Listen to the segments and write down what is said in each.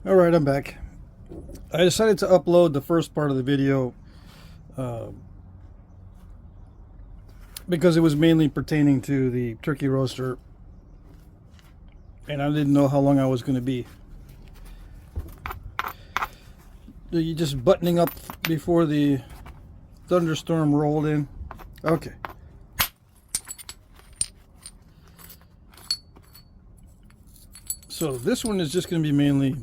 Alright, I'm back. I decided to upload the first part of the video because it was mainly pertaining to the turkey roaster and I didn't know how long I was going to be. You just buttoning up before the thunderstorm rolled in. Okay. So this one is just going to be mainly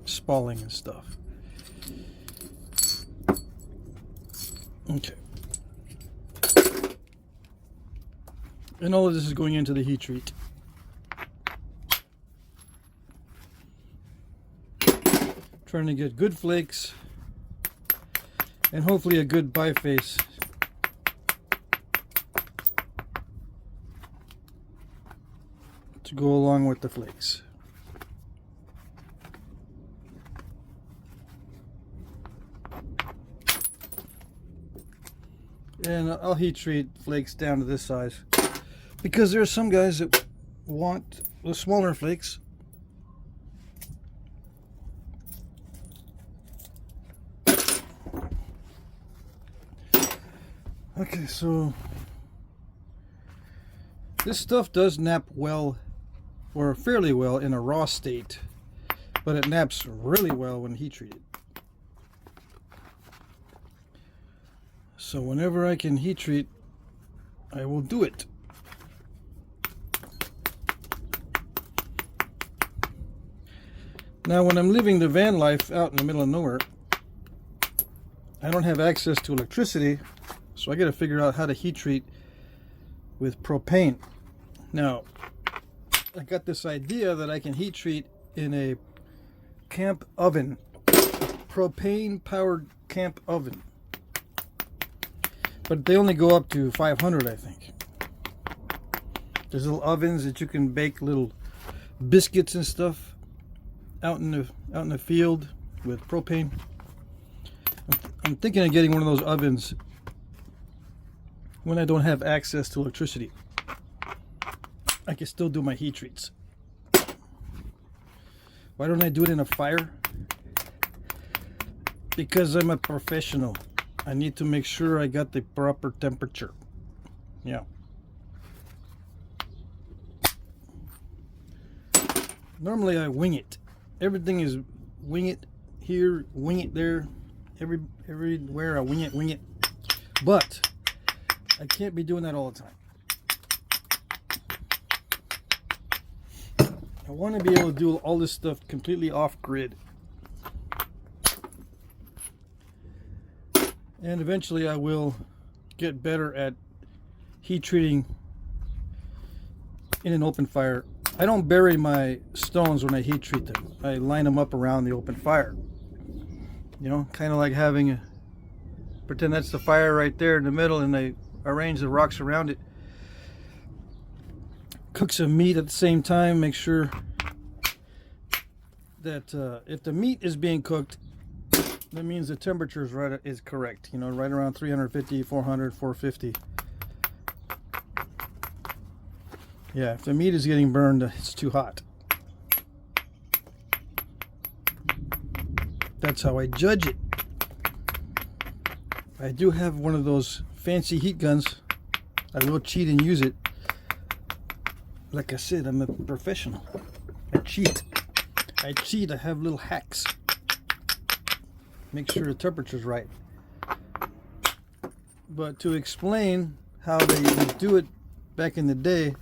spalling and stuff. Okay. And all of this is going into the heat treat. Trying to get good flakes and hopefully a good biface. To go along with the flakes. And I'll heat treat flakes down to this size because there are some guys that want the smaller flakes. Okay, so this stuff does nap well, or fairly well, in a raw state, but it naps really well when heat treated. So whenever I can heat treat, I will do it. Now when I'm living the van life out in the middle of nowhere, I don't have access to electricity, so I got to figure out how to heat treat with propane. Now I got this idea that I can heat treat in a camp oven, propane powered camp oven, but they only go up to 500, I think. There's little ovens that you can bake little biscuits and stuff out in the field with propane. I'm thinking of getting one of those ovens when I don't have access to electricity. I can still do my heat treats. Why don't I do it in a fire? Because I'm a professional. I need to make sure I got the proper temperature. Yeah. Normally I wing it. Everything is wing it here, wing it there. Everywhere I wing it. But I can't be doing that all the time. I want to be able to do all this stuff completely off grid. And eventually I will get better at heat treating in an open fire. I don't bury my stones when I heat treat them. I line them up around the open fire. You know, kind of like having a, pretend that's the fire right there in the middle, and I arrange the rocks around it. Cook some meat at the same time. Make sure that if the meat is being cooked, that means the temperature is correct. You know, right around 350, 400, 450. Yeah, if the meat is getting burned, it's too hot. That's how I judge it. I do have one of those fancy heat guns. I will cheat and use it. Like I said, I'm a professional. I cheat. I have little hacks. Make sure the temperature's right. But to explain how they would do it back in the day,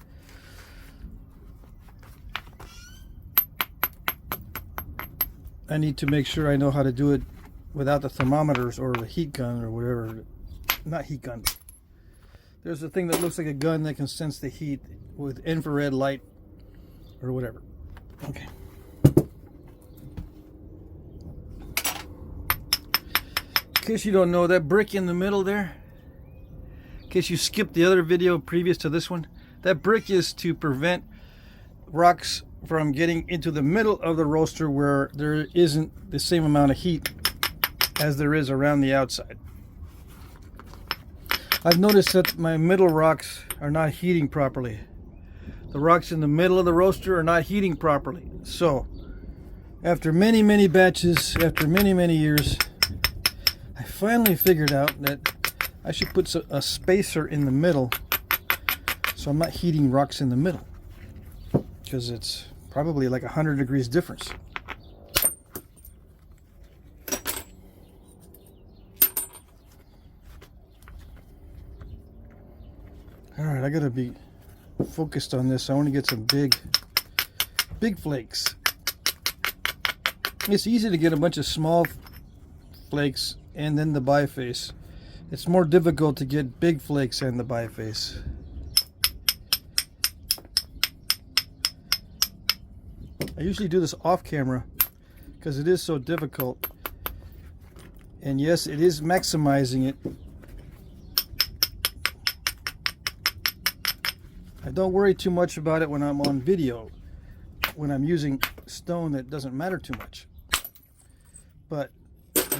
I need to make sure I know how to do it without the thermometers or the heat gun or whatever. Not heat gun. There's a thing that looks like a gun that can sense the heat with infrared light or whatever. Okay. In case you don't know, that brick in the middle there, in case you skipped the other video previous to this one, that brick is to prevent rocks from getting into the middle of the roaster where there isn't the same amount of heat as there is around the outside. I've noticed that my middle rocks are not heating properly. The rocks in the middle of the roaster are not heating properly. So After many batches, after many years, I finally figured out that I should put a spacer in the middle so I'm not heating rocks in the middle, because it's probably like 100 degrees difference. Alright, I gotta be focused on this. I want to get some big flakes. It's easy to get a bunch of small flakes and then the biface. It's more difficult to get big flakes and the biface. I usually do this off camera because it is so difficult. And yes, it is maximizing it. I don't worry too much about it when I'm on video, when I'm using stone that doesn't matter too much. But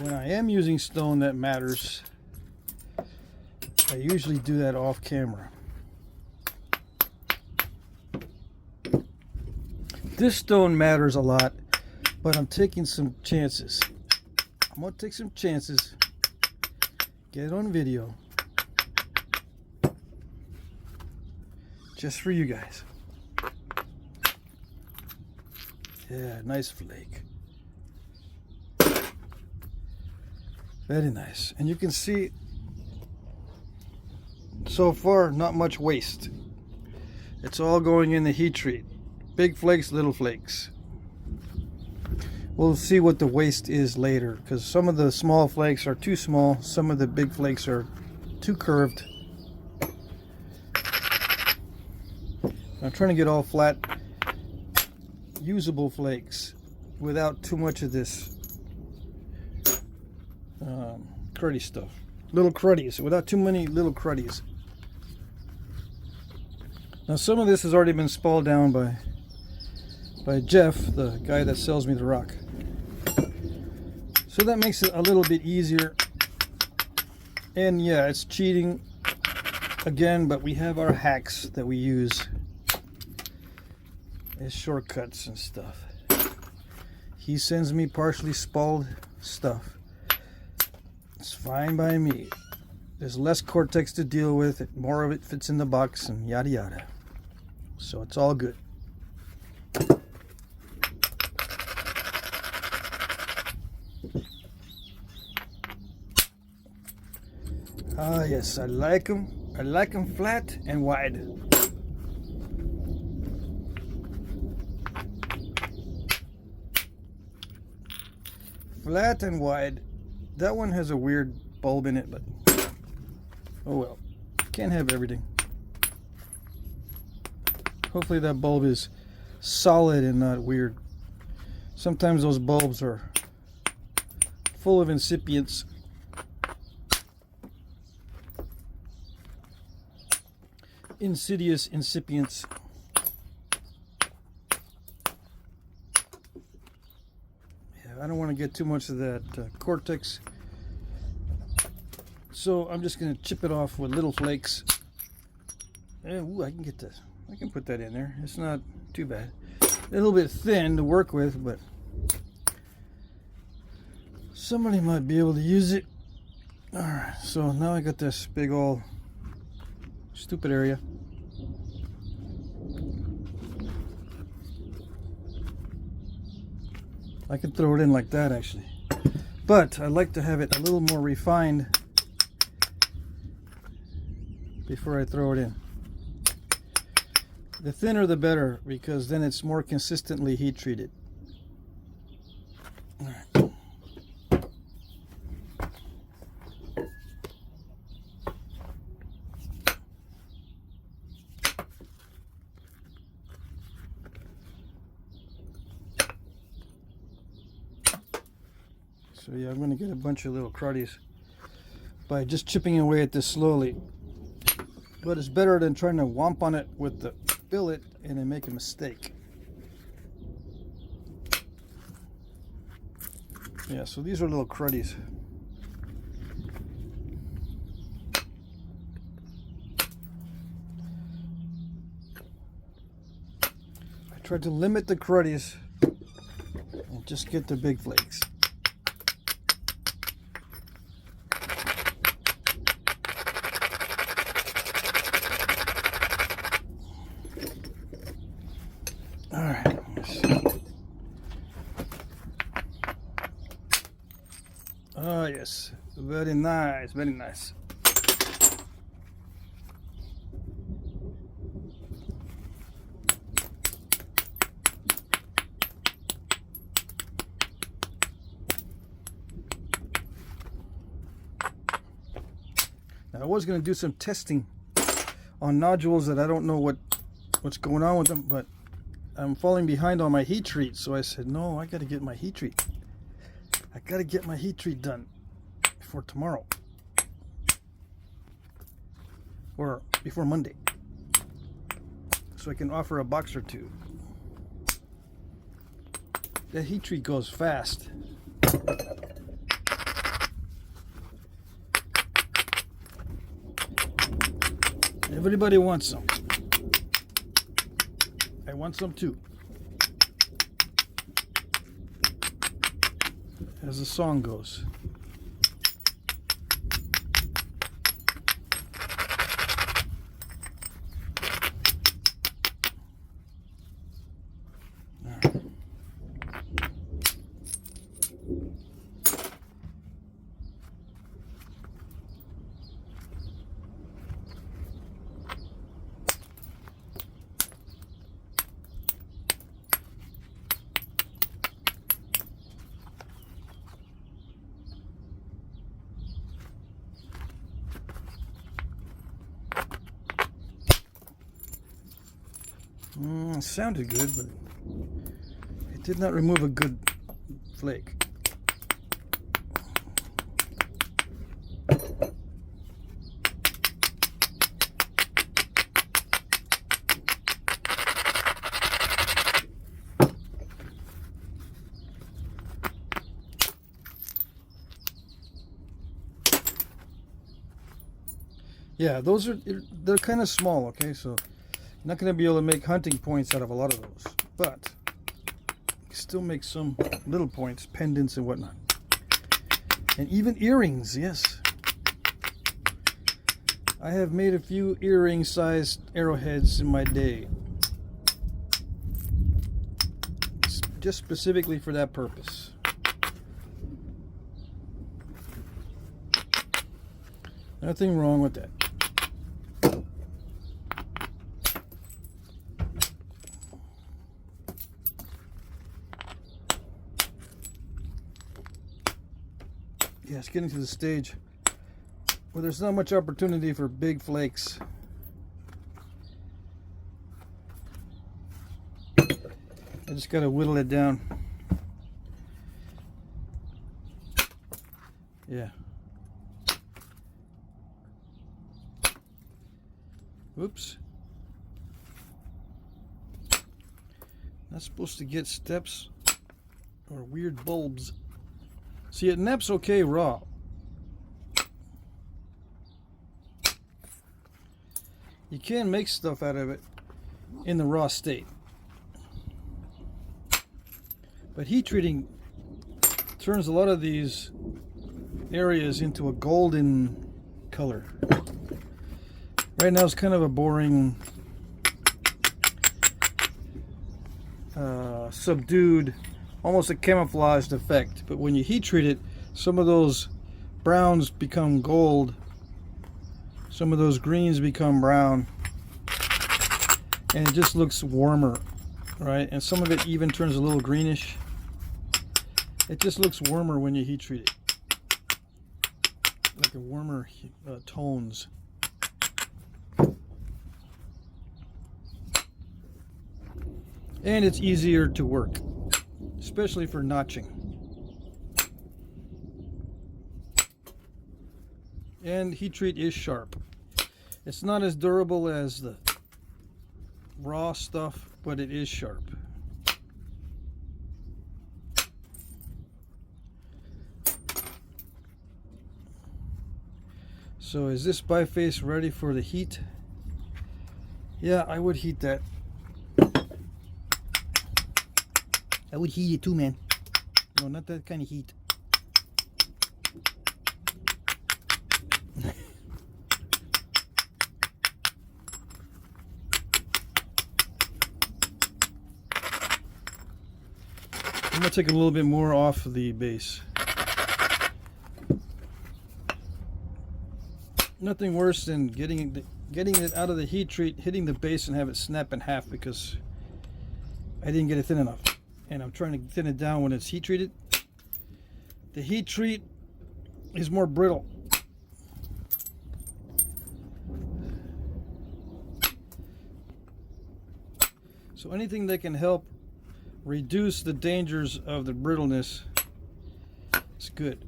when I am using stone that matters, I usually do that off camera. This stone matters a lot, but I'm taking some chances. I'm going to take some chances, get it on video, just for you guys. Yeah, nice flake. Very nice. And you can see so far not much waste. It's all going in the heat treat. Big flakes, little flakes. We'll see what the waste is later, because some of the small flakes are too small, some of the big flakes are too curved. I'm trying to get all flat, usable flakes without too much of this cruddy stuff. Little cruddies, without too many little cruddies. Now some of this has already been spalled down by Jeff, the guy that sells me the rock. So that makes it a little bit easier. And yeah, it's cheating again, but we have our hacks that we use as shortcuts and stuff. He sends me partially spalled stuff. It's fine by me. There's less cortex to deal with, more of it fits in the box, and yada yada. So it's all good. Ah yes, I like them. I like them flat and wide. Flat and wide. That one has a weird bulb in it, but oh well. Can't have everything. Hopefully that bulb is solid and not weird. Sometimes those bulbs are full of incipients. Insidious incipients. I don't want to get too much of that cortex, so I'm just going to chip it off with little flakes. Ooh, I can get this. I can put that in there. It's not too bad. A little bit thin to work with, but somebody might be able to use it. Alright, so now I got this big old stupid area. I could throw it in like that actually, but I like to have it a little more refined before I throw it in. The thinner the better, because then it's more consistently heat treated. All right. So yeah, I'm going to get a bunch of little cruddies by just chipping away at this slowly. But it's better than trying to whomp on it with the billet and then make a mistake. Yeah, so these are little cruddies. I tried to limit the cruddies and just get the big flakes. All right. Oh yes, very nice, very nice. Now, I was going to do some testing on nodules that I don't know what's going on with them, but I'm falling behind on my heat treat, so I said, no, I got to get my heat treat. I got to get my heat treat done before tomorrow. Or before Monday. So I can offer a box or two. That heat treat goes fast. Everybody wants some. I want some too. As the song goes. It sounded good, but it did not remove a good flake. Yeah, they're kind of small, okay, so not going to be able to make hunting points out of a lot of those, but you can still make some little points, pendants and whatnot. And even earrings, yes. I have made a few earring sized arrowheads in my day. Just specifically for that purpose. Nothing wrong with that. Yeah, it's getting to the stage where there's not much opportunity for big flakes. I just gotta whittle it down. Yeah. Oops. Not supposed to get steps or weird bulbs. See, it naps okay raw. You can make stuff out of it in the raw state. But heat treating turns a lot of these areas into a golden color. Right now it's kind of a boring, subdued, almost a camouflaged effect. But when you heat treat it, some of those browns become gold, some of those greens become brown, and it just looks warmer, right? And some of it even turns a little greenish. It just looks warmer when you heat treat it, like a warmer tones. And it's easier to work, especially for notching. And heat treat is sharp. It's not as durable as the raw stuff, but it is sharp. So is this biface ready for the heat? Yeah, I would heat that. I would heat it too, man. No, not that kind of heat. I'm going to take a little bit more off the base. Nothing worse than getting it out of the heat treat, hitting the base and have it snap in half because I didn't get it thin enough. And I'm trying to thin it down when it's heat treated. The heat treat is more brittle. So anything that can help reduce the dangers of the brittleness is good.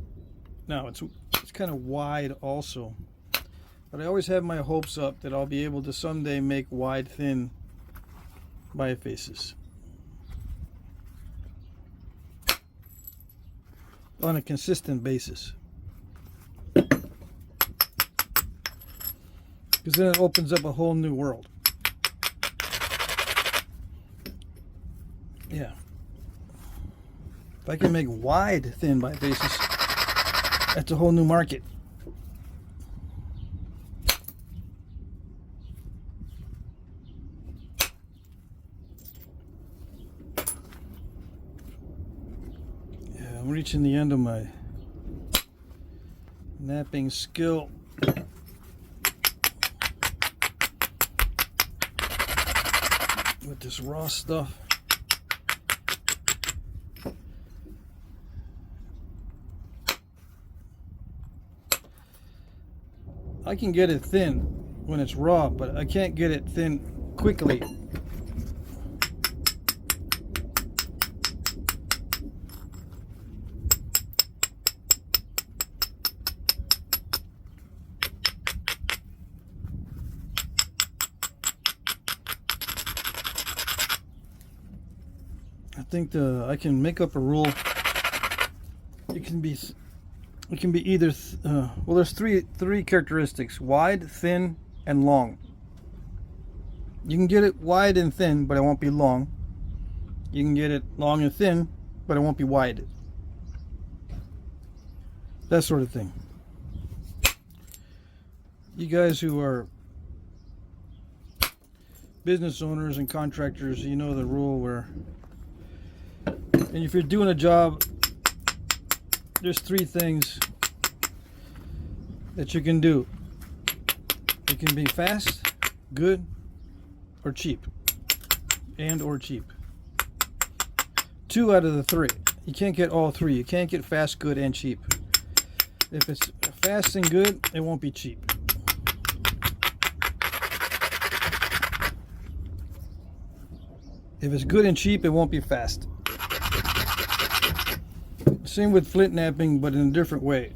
Now it's kind of wide also, but I always have my hopes up that I'll be able to someday make wide thin bifaces on a consistent basis, because then it opens up a whole new world. Yeah. If I can make wide thin bifaces, that's a whole new market. Yeah, I'm reaching the end of my knapping skill. With this raw stuff. I can get it thin when it's raw, but I can't get it thin quickly. I think I can make up a rule. It can be either well, there's three characteristics: wide, thin, and long. You can get it wide and thin, but it won't be long. You can get it long and thin, but it won't be wide. That sort of thing. You guys who are business owners and contractors, you know the rule where, and if you're doing a job, there's three things that you can do. It can be fast, good, or cheap. And or cheap. 2 out of the 3. You can't get all 3. You can't get fast, good, and cheap. If it's fast and good, it won't be cheap. If it's good and cheap, it won't be fast. Same with flint knapping, but in a different way.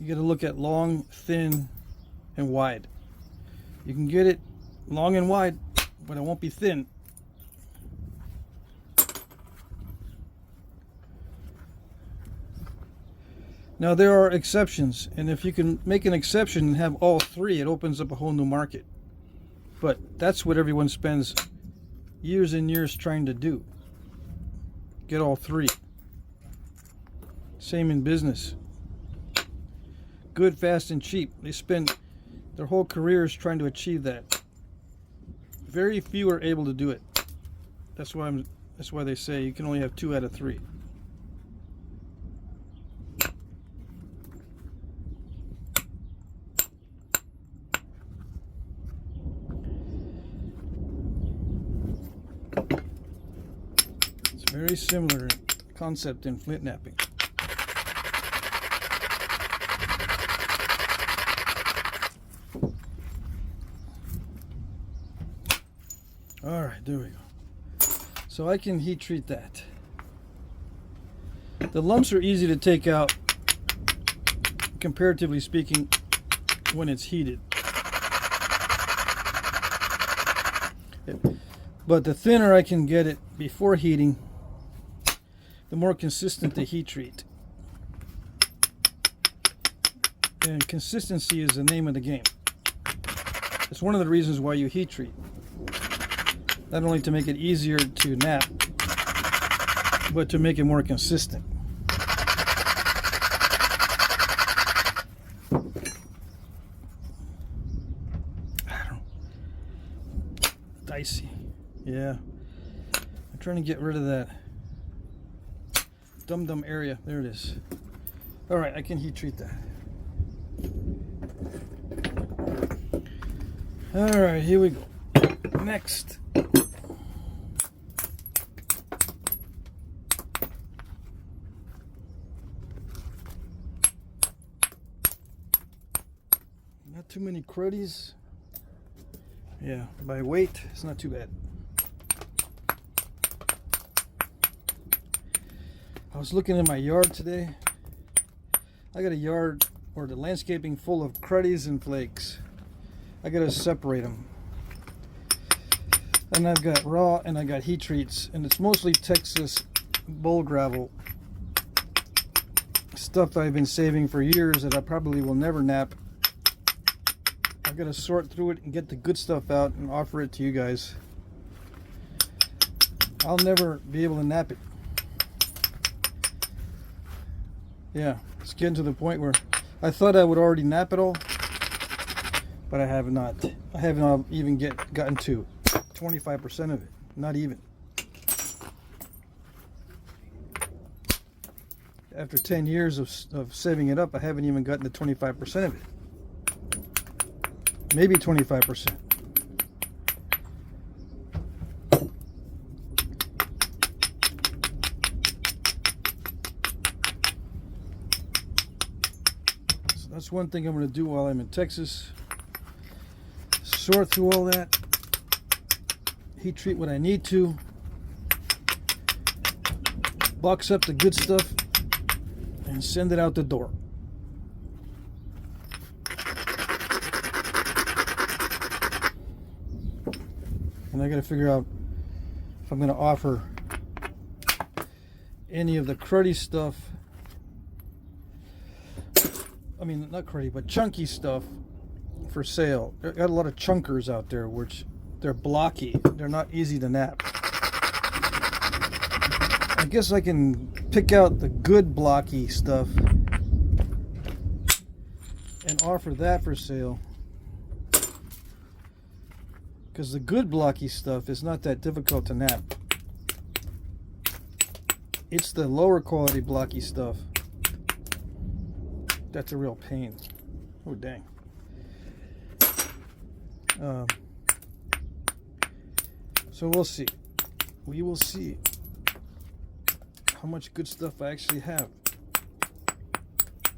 You got to look at long, thin, and wide. You can get it long and wide, but it won't be thin. Now there are exceptions, and if you can make an exception and have all 3, it opens up a whole new market. But that's what everyone spends years and years trying to do. Get all 3. Same in business. Good, fast, and cheap. They spend their whole careers trying to achieve that. Very few are able to do it. That's why they say you can only have 2 out of 3. It's very similar concept in flint knapping. All right, there we go. So I can heat treat that. The lumps are easy to take out, comparatively speaking, when it's heated. But the thinner I can get it before heating, the more consistent the heat treat. And consistency is the name of the game. It's one of the reasons why you heat treat. Not only to make it easier to knap, but to make it more consistent. Dicey. Yeah. I'm trying to get rid of that dum-dum area. There it is. Alright, I can heat treat that. Alright, here we go. Next. Not too many cruddies. Yeah, by weight, it's not too bad. I was looking in my yard today. I got a yard or the landscaping full of cruddies and flakes. I gotta separate them. And I've got raw and I got heat treats, and it's mostly Texas bowl gravel stuff I've been saving for years that I probably will never nap. I've got to sort through it and get the good stuff out and offer it to you guys. I'll never be able to nap it. Yeah, it's getting to the point where I thought I would already nap it all, but I have not. I haven't even gotten to 25% of it. Not even. After 10 years of saving it up, I haven't even gotten to 25% of it. Maybe 25%. So that's one thing I'm going to do while I'm in Texas. Sort through all that. Heat treat what I need to. Box up the good stuff and send it out the door. And I got to figure out if I'm going to offer any of the cruddy stuff. I mean, not cruddy, but chunky stuff for sale. There got a lot of chunkers out there, which they're blocky. They're not easy to nap. I guess I can pick out the good blocky stuff and offer that for sale. Because the good blocky stuff is not that difficult to nap. It's the lower quality blocky stuff that's a real pain. Oh dang. So we'll see. We will see how much good stuff I actually have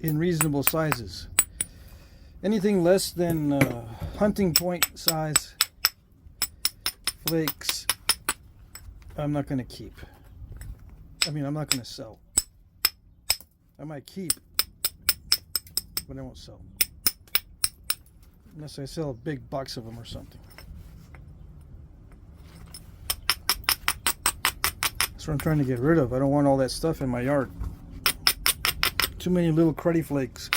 in reasonable sizes. Anything less than hunting point size flakes, I'm not going to keep. I mean, I'm not going to sell. I might keep, but I won't sell. Unless I sell a big box of them or something. That's what I'm trying to get rid of. I don't want all that stuff in my yard. Too many little cruddy flakes.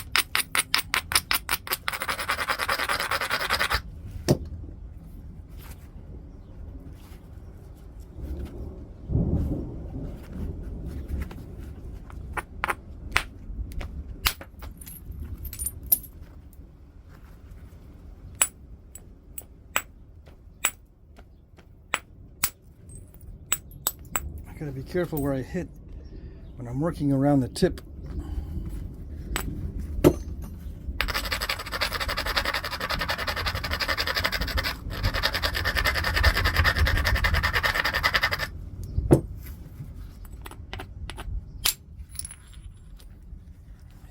I gotta be careful where I hit when I'm working around the tip.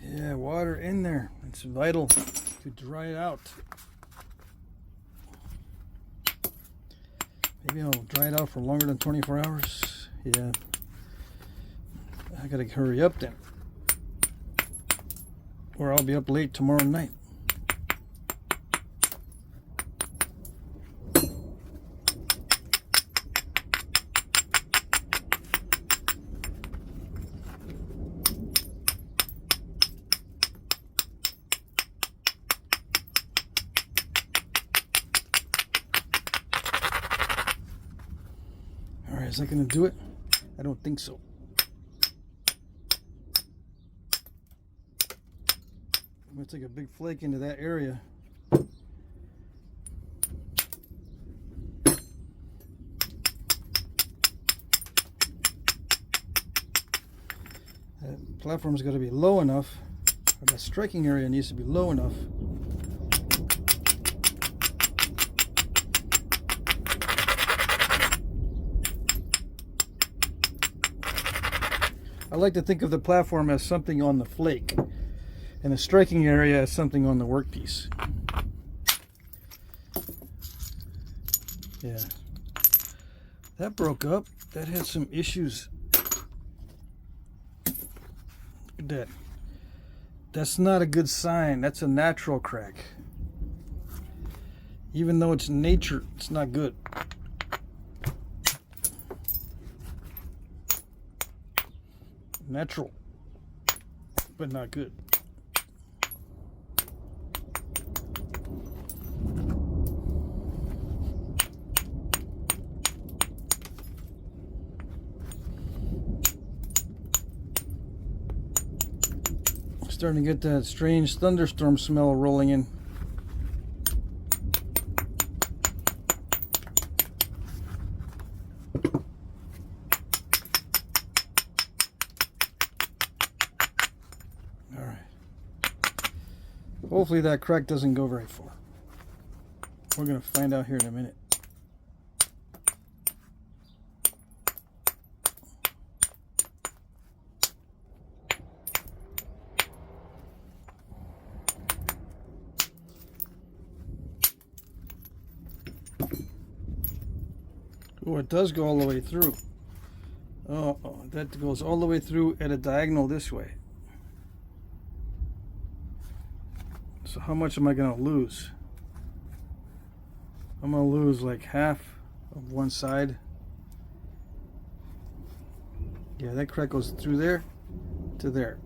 Yeah, water in there. It's vital to dry it out. Maybe I'll dry it out for longer than 24 hours. Yeah, I gotta hurry up then, or I'll be up late tomorrow night. All right, is that gonna do it? I don't think so. I'm going to take a big flake into that area. That platform's got to be low enough, or that striking area needs to be low enough. I like to think of the platform as something on the flake, and the striking area as something on the workpiece. Yeah, that broke up. That had some issues. Look at that. That's not a good sign. That's a natural crack. Even though it's nature, it's not good. Natural, but not good. Starting to get that strange thunderstorm smell rolling in. Hopefully that crack doesn't go very far. We're going to find out here in a minute. Oh, it does go all the way through. Oh, that goes all the way through at a diagonal this way. So how much am I going to lose? I'm going to lose like half of one side. Yeah, that crack goes through there to there.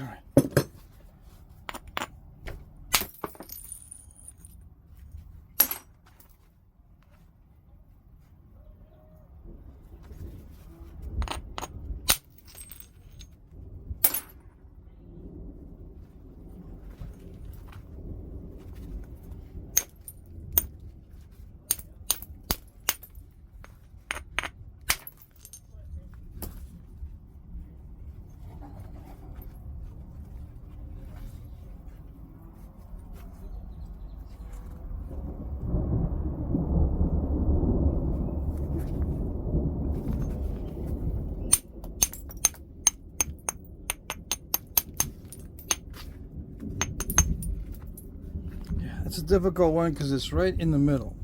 All right. It's a difficult one because it's right in the middle.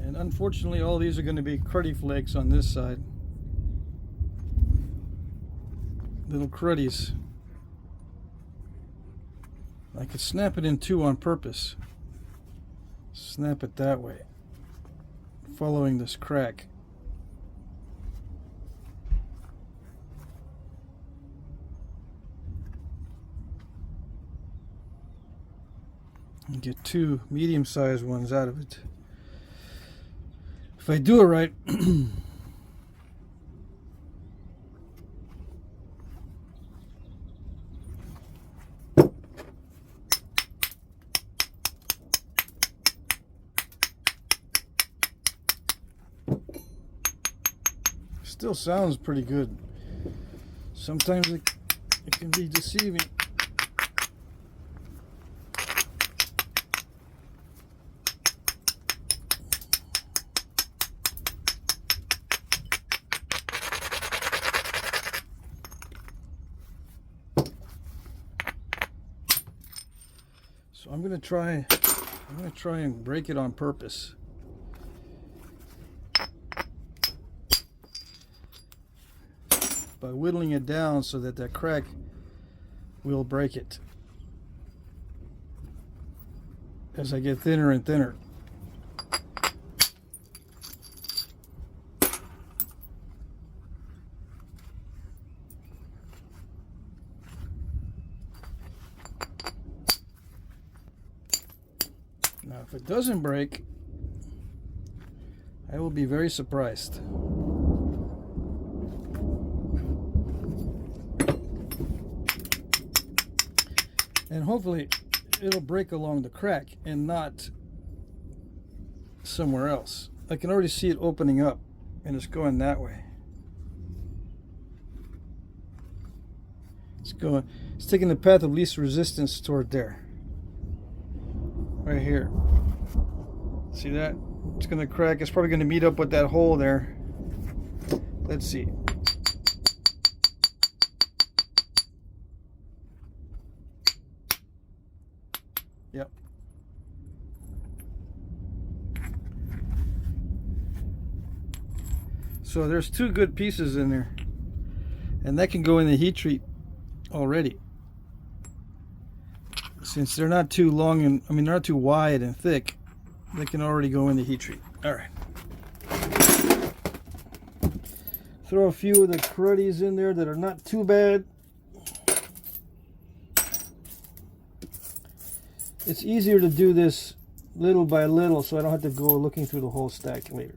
And unfortunately, all these are going to be cruddy flakes on this side. Little cruddies. I could snap it in two on purpose. Snap it that way, following this crack. And get two medium-sized ones out of it. If I do it right. Still sounds pretty good. Sometimes it can be deceiving. So I'm gonna try and break it on purpose. By whittling it down so that that crack will break it as I get thinner and thinner. Now, if it doesn't break, I will be very surprised. And hopefully it'll break along the crack and not somewhere else. I can already see it opening up and it's going that way. It's taking the path of least resistance toward there. Right here. See that? It's gonna crack. It's probably gonna meet up with that hole there. Let's see. Yep. So there's two good pieces in there, and that can go in the heat treat already, since they're not too long and they're not too wide and thick. They can already go in the heat treat. All right. Throw a few of the cruddies in there that are not too bad. It's easier to do this little by little, so I don't have to go looking through the whole stack later.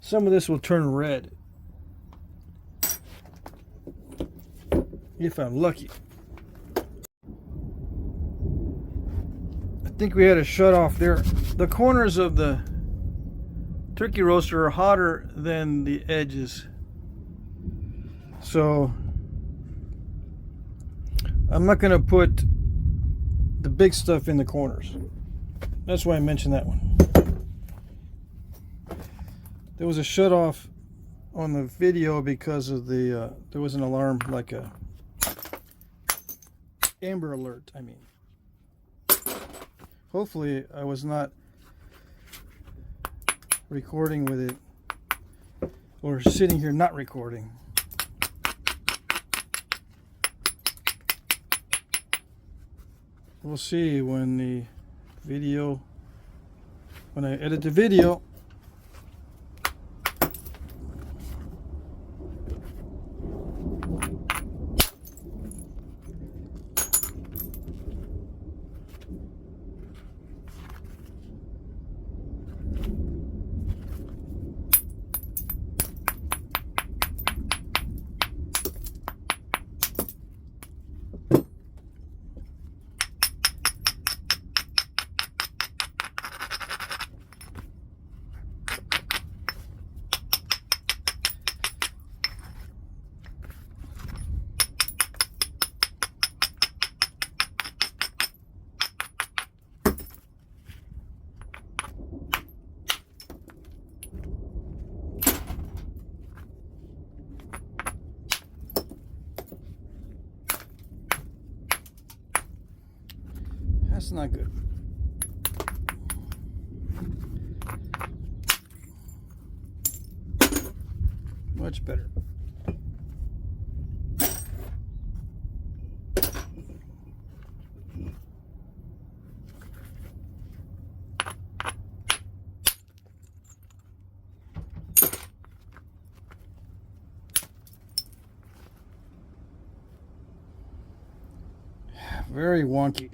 Some of this will turn red if I'm lucky. I think we had a shut off there. The corners of the turkey roaster are hotter than the edges, so I'm not going to put the big stuff in the corners. That's why I mentioned that one. There was a shut off on the video because of the there was an alarm, like a Amber Alert. I mean, hopefully I was not recording with it, or sitting here not recording. We'll see when I edit the video. That's not good. Much better. Very wonky.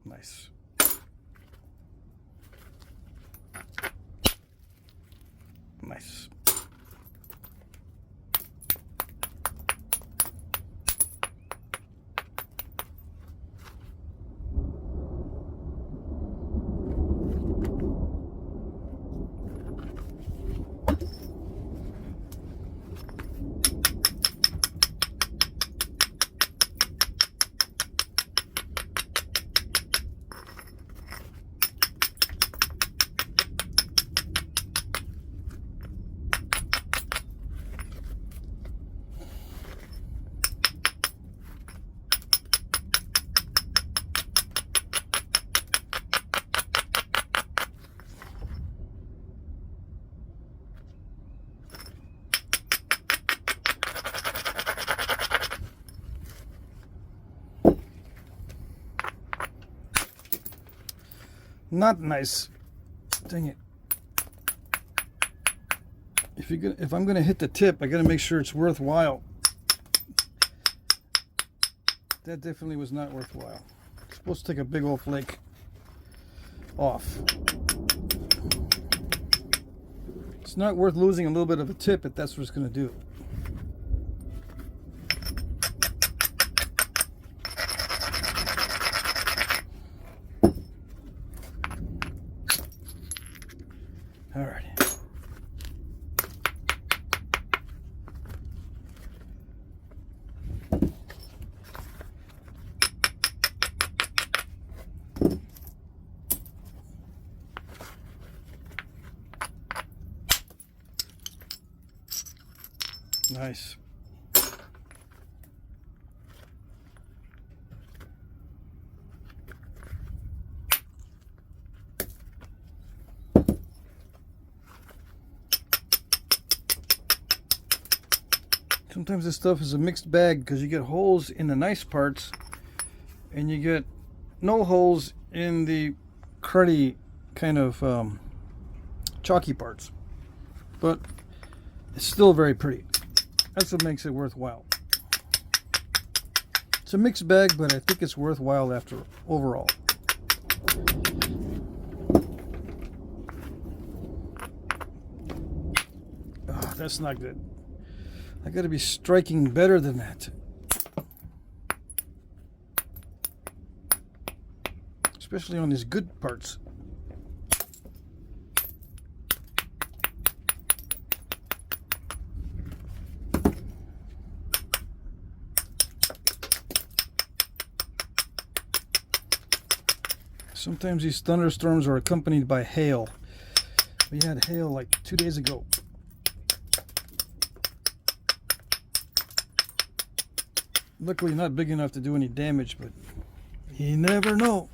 Nice. Nice. Not nice. Dang it. If I'm gonna hit the tip, I gotta make sure it's worthwhile. That definitely was not worthwhile. It's supposed to take a big old flake off. It's not worth losing a little bit of a tip if that's what it's gonna do. Alrighty. Nice. Sometimes this stuff is a mixed bag because you get holes in the nice parts and you get no holes in the cruddy kind of chalky parts, but it's still very pretty. That's what makes it worthwhile. It's a mixed bag, but I think it's worthwhile after overall. Oh, that's not good. I gotta be striking better than that. Especially on these good parts. Sometimes these thunderstorms are accompanied by hail. We had hail like 2 days ago. Luckily not big enough to do any damage, but you never know.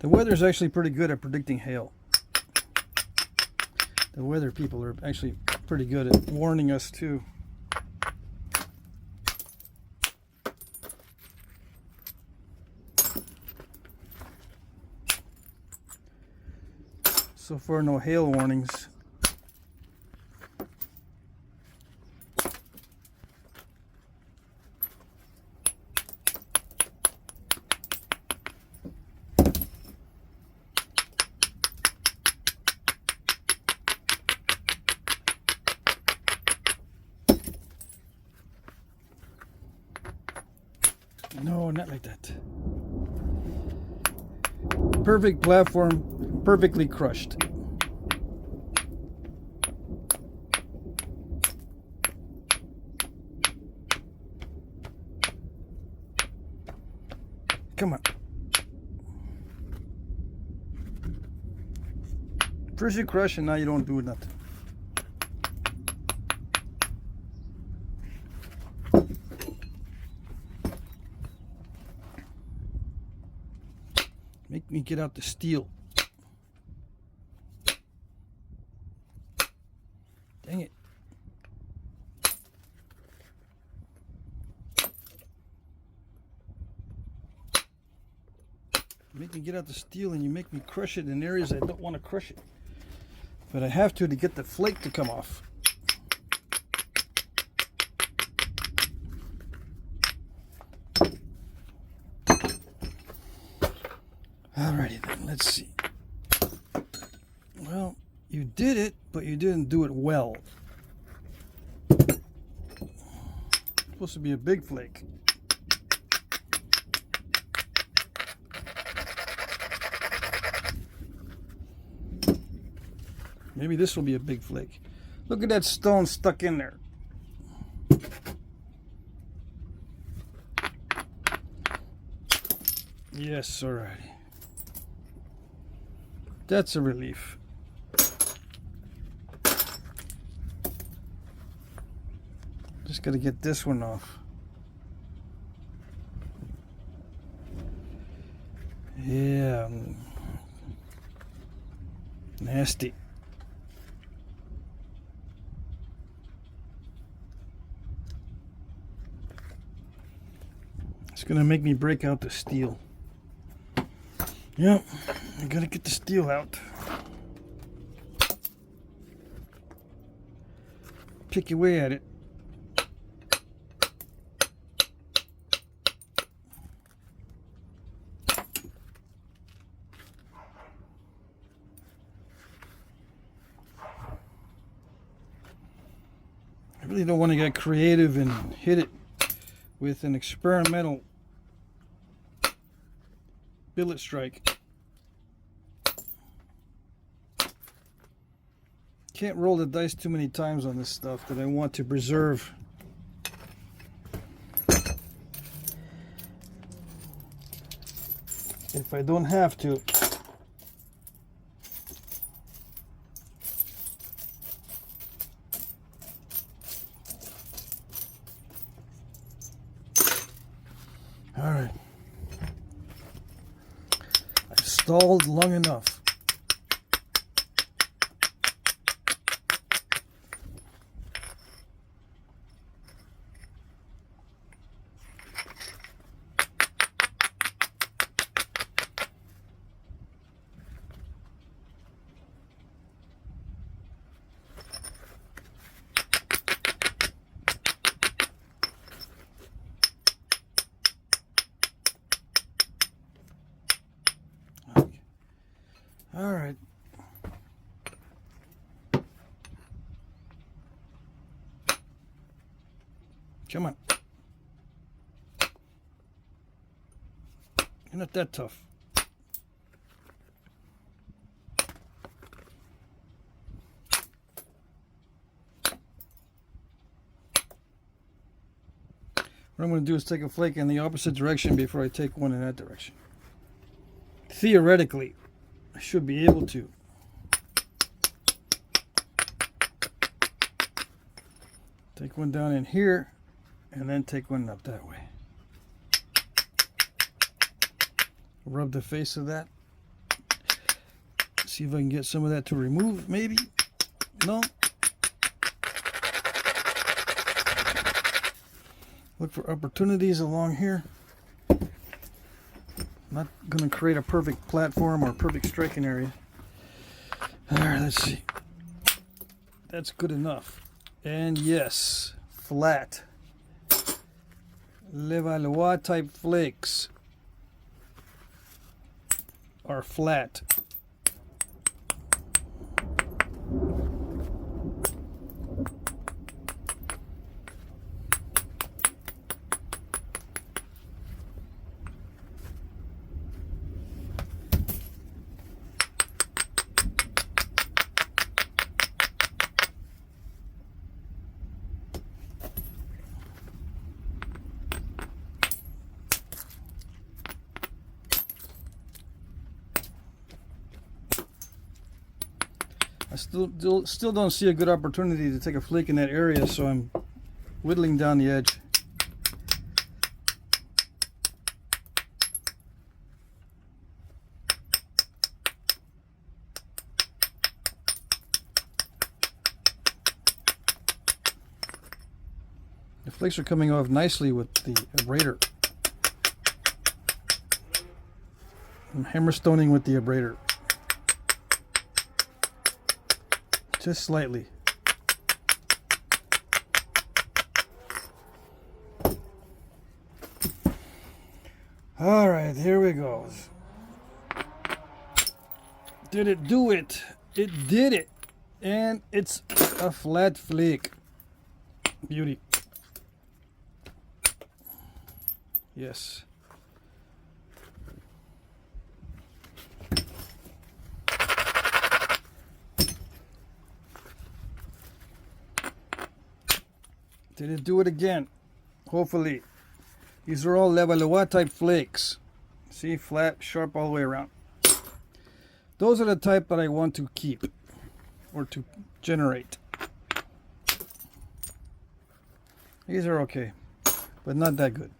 The weather's actually pretty good at predicting hail. The weather people are actually pretty good at warning us too. So far, no hail warnings. No, not like that. Perfect platform, perfectly crushed. Come on. First you crush and now you don't do nothing. Make me get out the steel. Dang it. Make and get out the steel, and you make me crush it in areas I don't want to crush it. But I have to get the flake to come off. Alrighty then, let's see. Well, you did it, but you didn't do it well. Supposed to be a big flake. Maybe this will be a big flake. Look at that stone stuck in there. Yes, alrighty. That's a relief. Just got to get this one off. Yeah. Nasty. It's going to make me break out the steel. Yep, I got to get the steel out. Pick away at it. I really don't want to get creative and hit it with an experimental billet strike. Can't roll the dice too many times on this stuff that I want to preserve. If I don't have to. All right. I've stalled long enough. All right. Come on. You're not that tough. What I'm going to do is take a flake in the opposite direction before I take one in that direction. Theoretically, I should be able to. Take one down in here and then take one up that way. Rub the face of that. See if I can get some of that to remove, maybe. No. Look for opportunities along here. Not going to create a perfect platform or perfect striking area. Alright, let's see. That's good enough. And yes, flat. Levallois type flakes are flat. I still don't see a good opportunity to take a flake in that area, so I'm whittling down the edge. The flakes are coming off nicely with the Abrader. I'm hammerstoning with the abrader. Just slightly. All right, here we go. Did it do it? It did it. And it's a flat flake. Beauty. Yes. Did it do it again? Hopefully. These are all Levallois type flakes. See, flat, sharp all the way around. Those are the type that I want to keep or to generate. These are okay, but not that good.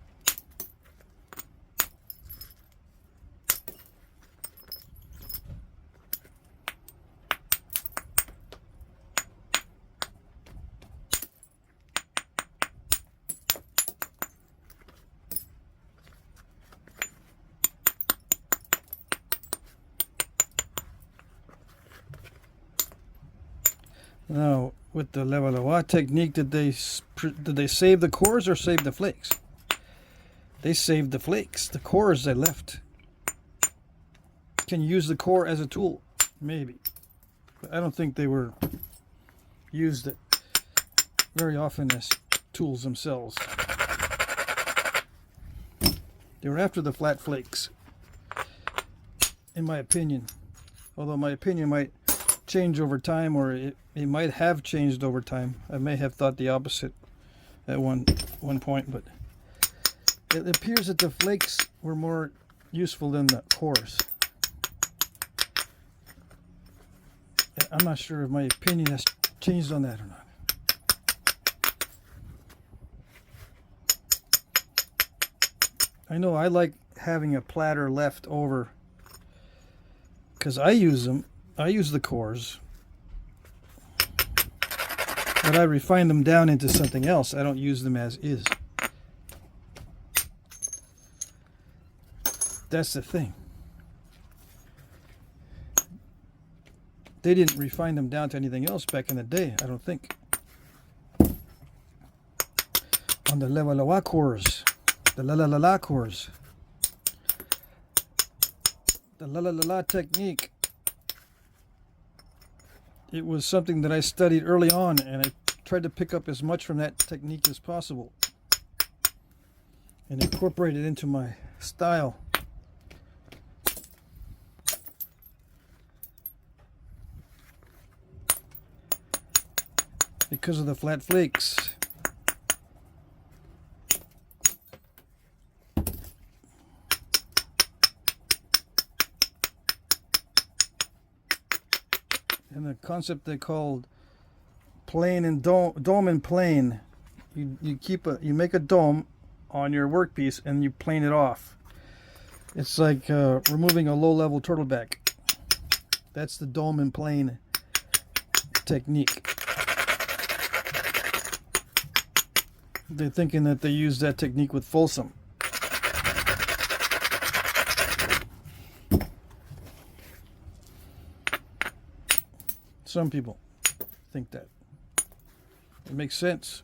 Now, with the Levallois technique, did they save the cores or save the flakes? They saved the flakes. The cores they left. Can you use the core as a tool? Maybe. But I don't think they were used very often as tools themselves. They were after the flat flakes, in my opinion. Although my opinion might change over time, or it might have changed over time. I may have thought the opposite at one point, but it appears that the flakes were more useful than the cores. I'm not sure if my opinion has changed on that or not. I know I like having a platter left over because I use them. I use the cores, but I refine them down into something else. I don't use them as is. That's the thing. They didn't refine them down to anything else back in the day, I don't think. On the Levallois cores, the la cores, the la technique. It was something that I studied early on, and I tried to pick up as much from that technique as possible and incorporate it into my style. Because of the flat flakes. And the concept they called plane and dome and plane. You make a dome on your workpiece and you plane it off. It's like removing a low-level turtleback. That's the dome and plane technique. They're thinking that they use that technique with Folsom. Some people think that. It makes sense.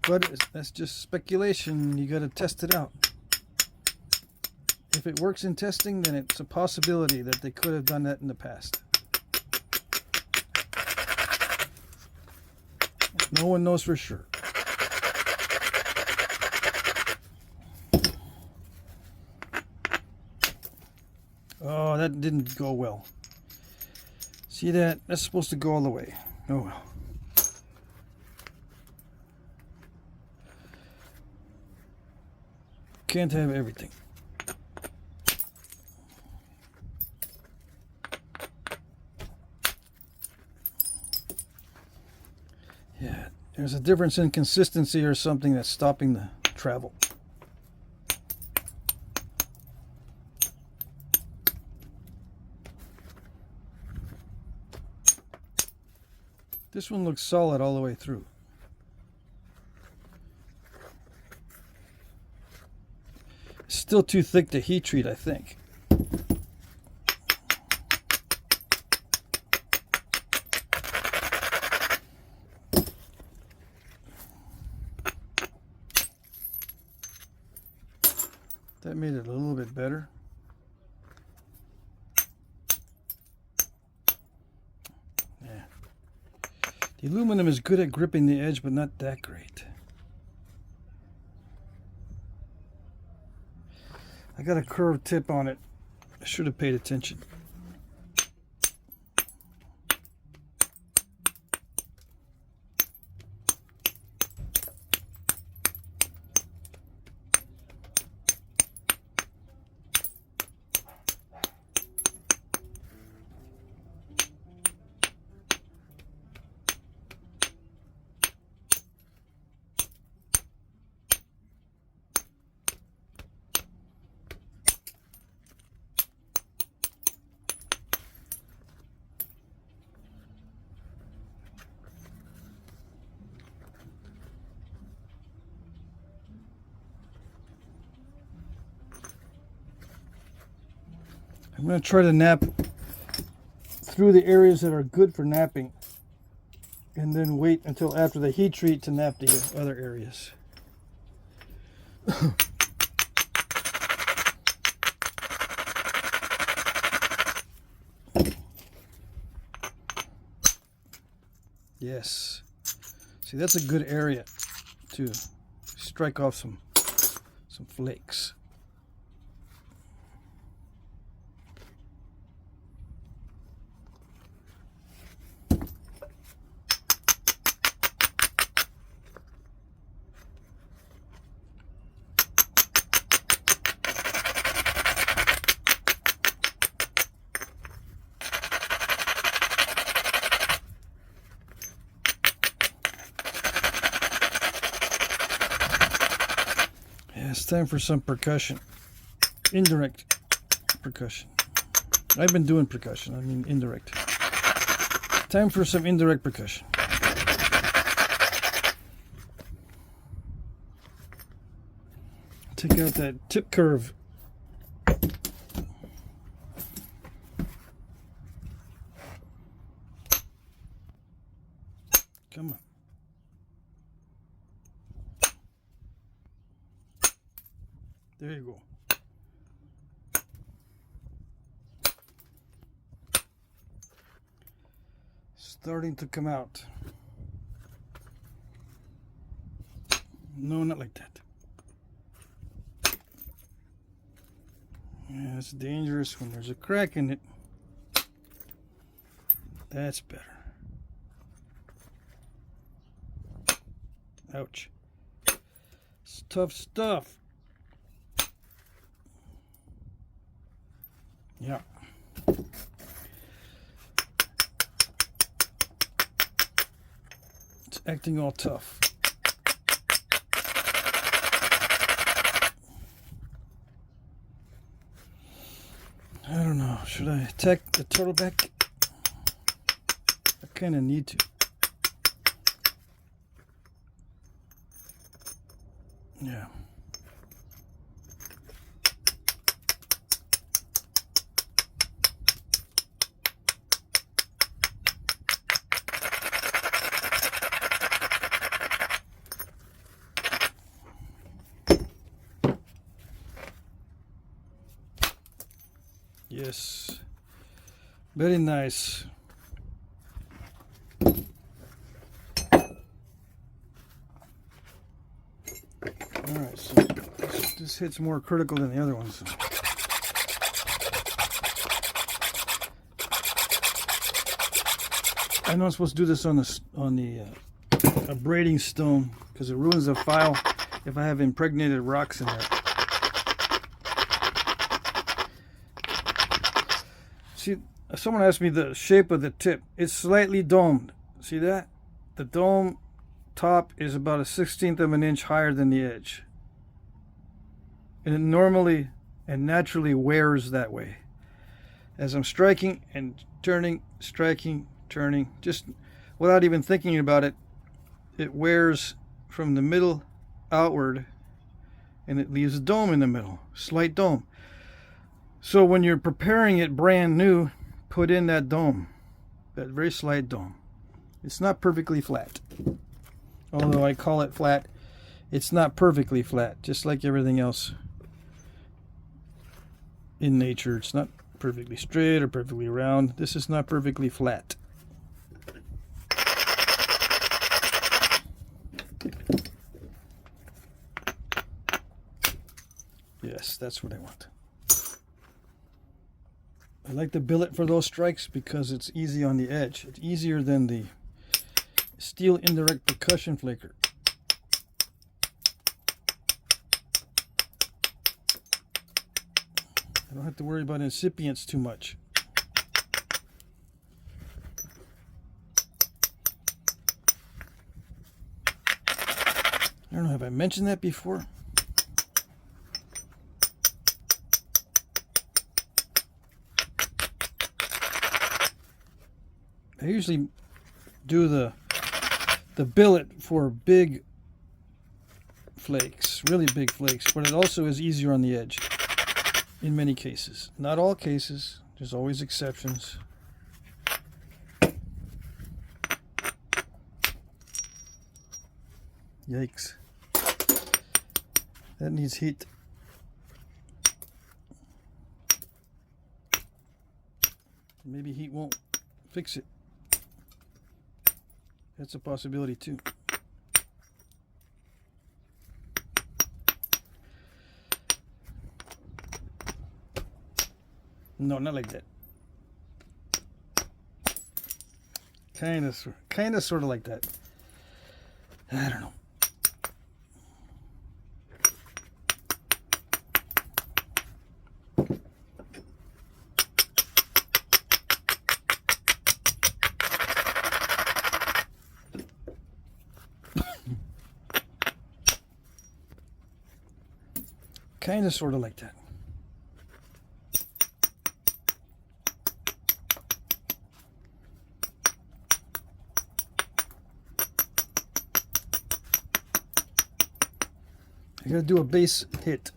But that's just speculation. You got to test it out. If it works in testing, then it's a possibility that they could have done that in the past. No one knows for sure. Oh, that didn't go well. See that? That's supposed to go all the way. Oh well. Can't have everything. Yeah, there's a difference in consistency or something that's stopping the travel. This one looks solid all the way through. still too thick to heat treat, I think. That made it a little bit better. Yeah. The aluminum is good at gripping the edge, but not that great. I got a curved tip on it. I should have paid attention. I'm going to try to nap through the areas that are good for napping and then wait until after the heat treat to nap the other areas. Yes. See, that's a good area to strike off some flakes. It's time for some percussion. Indirect percussion. I've been doing percussion, I mean indirect. Time for some indirect percussion. Take out that tip curve. Come on. There you go. Starting to come out. No, not like that. Yeah, it's dangerous when there's a crack in it. That's better. Ouch. It's tough stuff. Yeah. It's acting all tough. I don't know. Should I attack the turtleback? I kind of need to. Yeah. Yes, very nice. All right, so this hits more critical than the other ones. I know I'm supposed to do this on the abrading stone because it ruins the file if I have impregnated rocks in there. See, someone asked me the shape of the tip. It's slightly domed. See that? The dome top is about 1/16 of an inch higher than the edge. And it normally and naturally wears that way. As I'm striking and turning, striking, turning, just without even thinking about it, it wears from the middle outward and it leaves a dome in the middle, slight dome. So when you're preparing it brand new, put in that dome, that very slight dome. It's not perfectly flat. Although I call it flat, it's not perfectly flat, just like everything else in nature. It's not perfectly straight or perfectly round. This is not perfectly flat. Yes, that's what I want. I like the billet for those strikes because it's easy on the edge. It's easier than the steel indirect percussion flaker. I don't have to worry about incipients too much. I don't know, have I mentioned that before? I usually do the billet for big flakes, really big flakes, but it also is easier on the edge in many cases. Not all cases, there's always exceptions. Yikes. That needs heat. Maybe heat won't fix it. That's a possibility too. No, not like that. Kind of, sort of like that. I don't know. Kind of, sort of like that. I gotta do a base hit.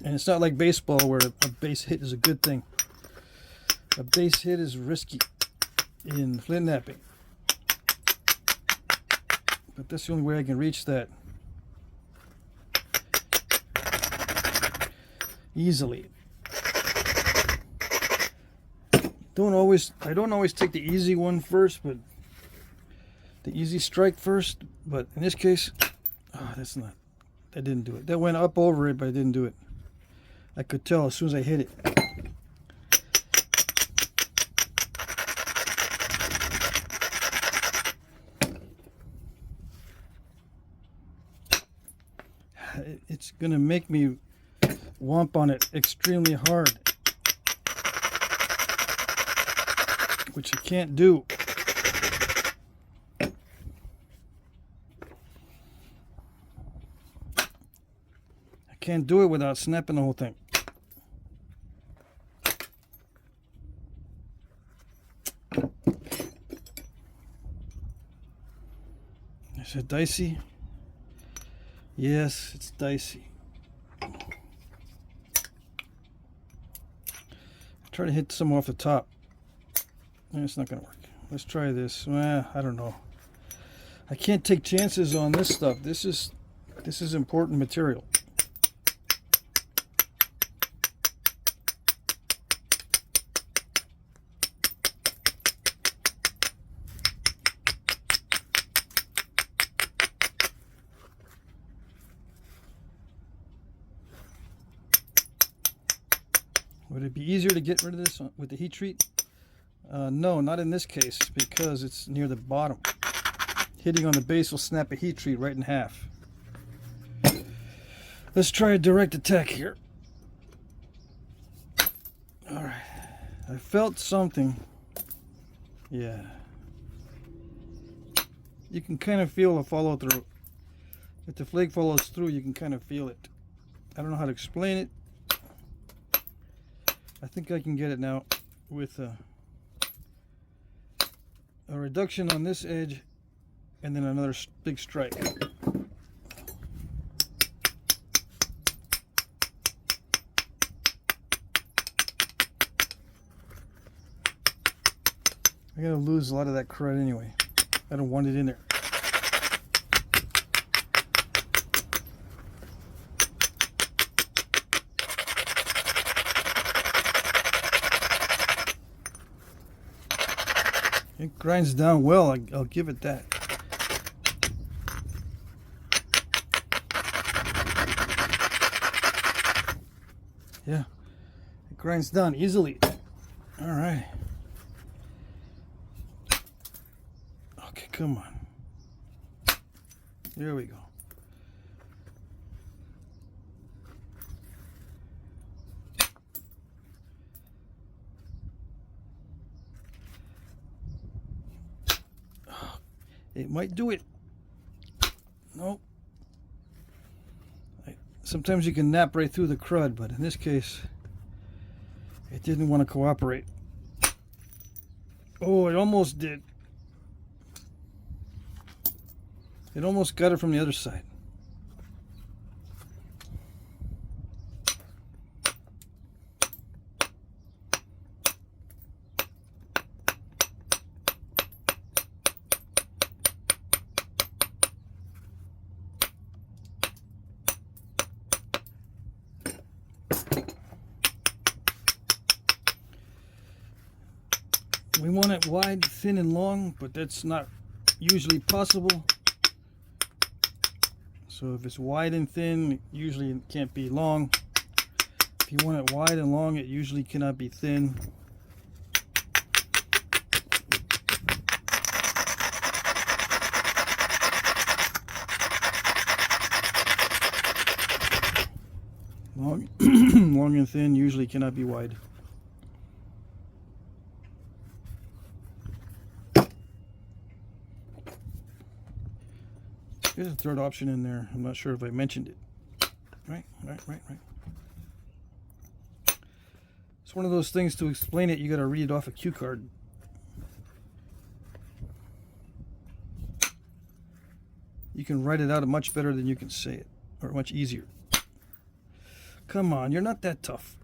And it's not like baseball where a base hit is a good thing. A base hit is risky in Flintknapping. But that's the only way I can reach that easily. I don't always take the easy one first, but the easy strike first. But in this case, that didn't do it. That went up over it, but I didn't do it. I could tell as soon as I hit it. It's gonna make me whomp on it extremely hard, which you can't do. I can't do it without snapping the whole thing. Is it dicey? Yes, it's dicey. Try to hit some off the top. It's not going to work. Let's try this. I don't know. I can't take chances on this stuff. This is important material. Would it be easier to get rid of this with the heat treat? No, not in this case, because it's near the bottom. Hitting on the base will snap a heat treat right in half. Let's try a direct attack here. Alright. I felt something. Yeah. You can kind of feel a follow through. If the flake follows through, you can kind of feel it. I don't know how to explain it. I think I can get it now with a reduction on this edge and then another big strike. I'm going to lose a lot of that crud anyway. I don't want it in there. It grinds down well, I'll give it that. Yeah, it grinds down easily. All right. Okay, come on. There we go. It might do it. Nope. Sometimes you can nap right through the crud, but in this case, it didn't want to cooperate. Oh, it almost did. It almost got it from the other side. We want it wide, thin, and long, but that's not usually possible. So if it's wide and thin, usually it can't be long. If you want it wide and long, it usually cannot be thin. Long, long and thin usually cannot be wide. There's a third option in there. I'm not sure if I mentioned it. Right. It's one of those things, to explain it, you got to read it off a cue card. You can write it out much better than you can say it, or much easier. Come on, you're not that tough.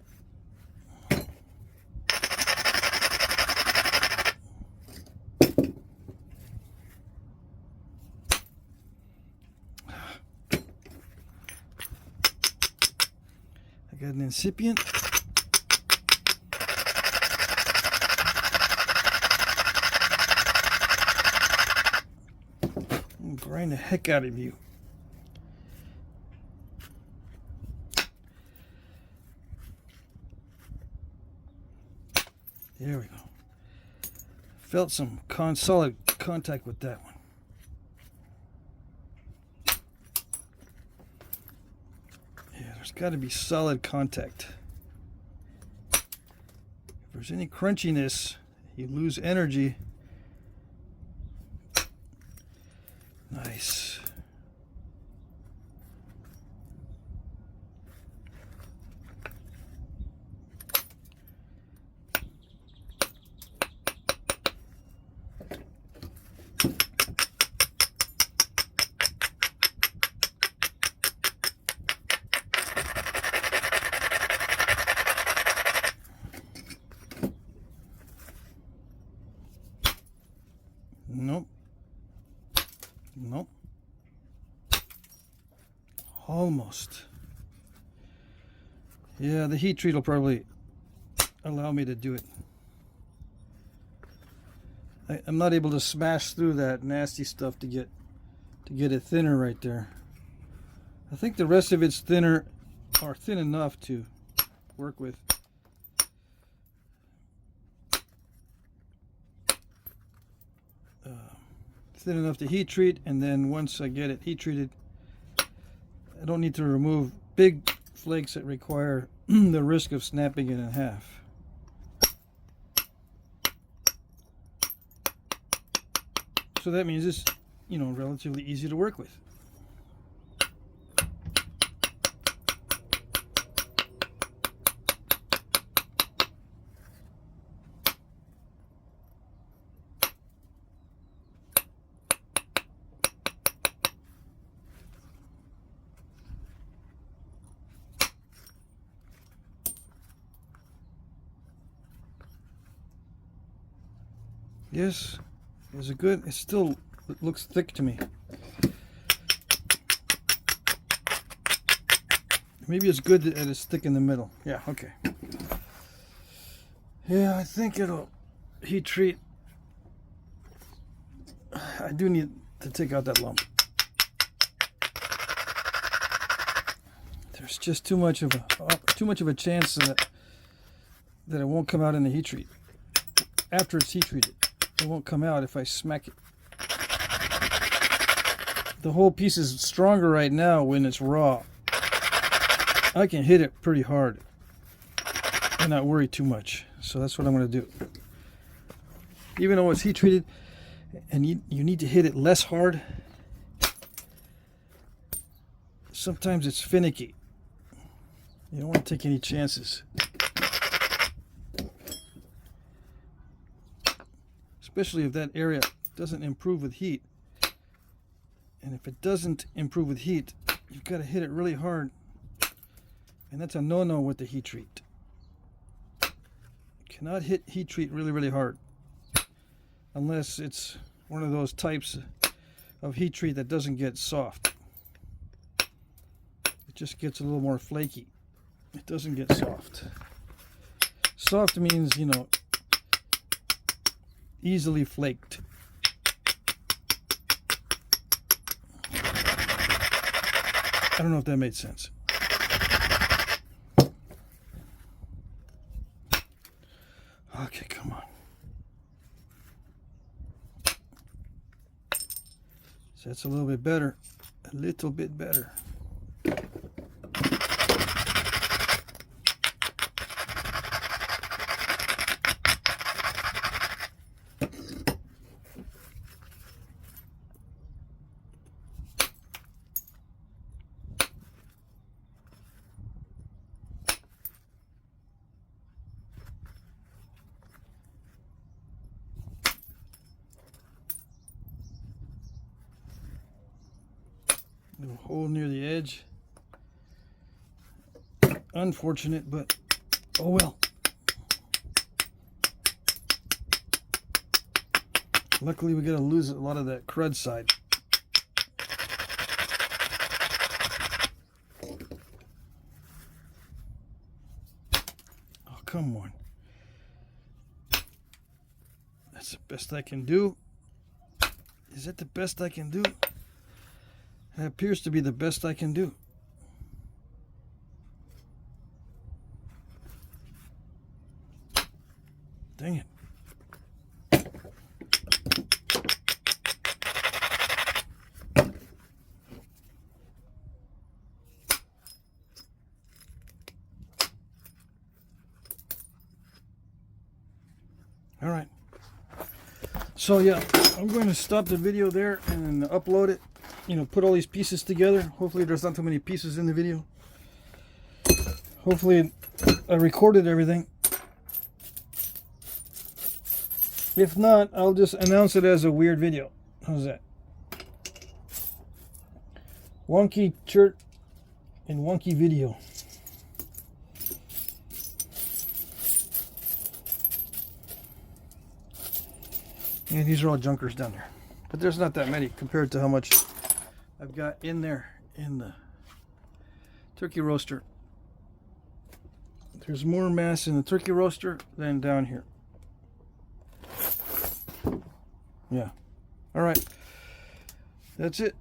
Got an incipient. I'll grind the heck out of you. There we go. Felt some solid contact with that one. There's got to be solid contact. If there's any crunchiness, you lose energy. Nice. Nope. Nope. Almost. Yeah, the heat treat will probably allow me to do it. I'm not able to smash through that nasty stuff to get it thinner right there. I think the rest of it's thinner, or thin enough to work with. Thin enough to heat treat, and then once I get it heat treated, I don't need to remove big flakes that require the risk of snapping it in half. So that means it's, relatively easy to work with. Yes. Is it good? It still looks thick to me. Maybe it's good that it's thick in the middle. Yeah, okay. Yeah, I think it'll heat treat. I do need to take out that lump. There's just too much of a chance that it won't come out in the heat treat. After it's heat treated, it won't come out if I smack it. The whole piece is stronger right now when it's raw. I can hit it pretty hard and not worry too much. So that's what I'm going to do. Even though it's heat treated and you need to hit it less hard, sometimes it's finicky. You don't want to take any chances. Especially if that area doesn't improve with heat. And if it doesn't improve with heat, you've got to hit it really hard. And that's a no-no with the heat treat. You cannot hit heat treat really, really hard. Unless it's one of those types of heat treat that doesn't get soft. It just gets a little more flaky. It doesn't get soft. Soft means, you know, easily flaked. I don't know if that made sense. Okay, come on. So that's a little bit better. A little bit better. Little hole near the edge. Unfortunate, but oh well. Luckily, we got to lose a lot of that crud side. Oh, come on. That's the best I can do. Is that the best I can do? It appears to be the best I can do. Dang it. All right. So yeah, I'm going to stop the video there and upload it. You know, put all these pieces together. Hopefully there's not too many pieces in the video. Hopefully I recorded everything. If not, I'll just announce it as a weird video. How's that? Wonky shirt and wonky video. And these are all junkers down there. But there's not that many compared to how much I've got in there in the turkey roaster. There's more mass in the turkey roaster than down here. Yeah. All right. That's it.